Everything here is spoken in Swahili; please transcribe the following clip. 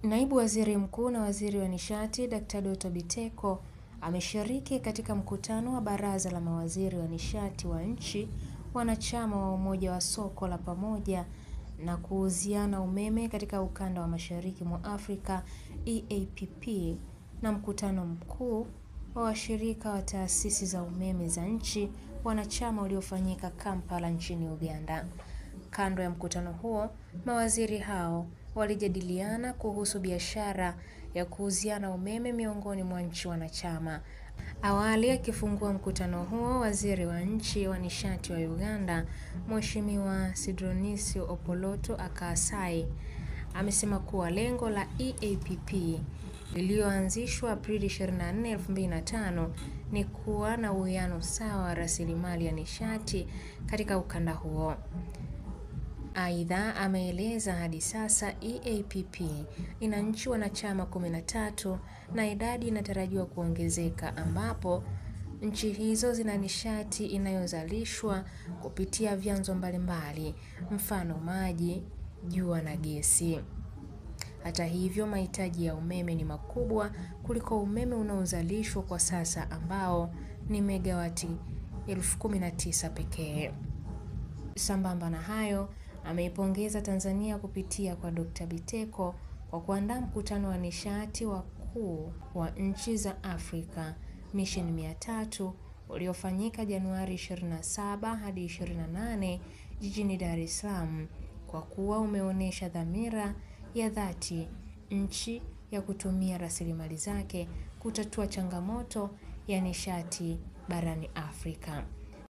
Naibu Waziri Mkuu na Waziri wa Nishati Dr. Doto Biteko ameshiriki katika mkutano wa Baraza la Mawaziri wa Nishati wa nchi wanachama wa Umoja wa Soko la Pamoja na Kuuziana Umeme katika Ukanda wa Mashariki mwa Afrika EAPP na mkutano mkuu wa washirika wa taasisi za umeme za nchi wanachama uliofanyika Kampala nchini Uganda. Kando ya mkutano huo, mawaziri hao walijadiliana kuhusu biashara ya kuuziana umeme miongoni mwa nchi wanachama. Awali akifungua mkutano huo, waziri wa nchi wa nishati wa Uganda, Mheshimiwa Sidronisio Opoloto Akaasai, amesema kuwa lengo la EAPP lililoanzishwa Aprili 24, 2005 ni kuwa na uwiano sawa wa rasilimali ya nishati katika ukanda huo. Aidha, ameeleza hadi sasa EAPP ina nchi wanachama 13 na idadi inatarajiwa kuongezeka, ambapo nchi hizo zina nishati inayozalishwa kupitia vyanzo mbalimbali, mfano maji, jua na gesi. Hata hivyo, mahitaji ya umeme ni makubwa kuliko umeme unaozalishwa kwa sasa ambao ni megawati 19,000 pekee. Sambamba na hayo, ameipongeza Tanzania kupitia kwa Dr. Biteko kwa kuandaa mkutano wa nishati wakuu wa nchi za Afrika Mission 300 uliofanyika Januari 27 hadi 28 jijini Dar es Salaam, kwa kuwa umeonyesha dhamira ya dhati nchi ya kutumia rasilimali zake kutatua changamoto ya nishati barani Afrika.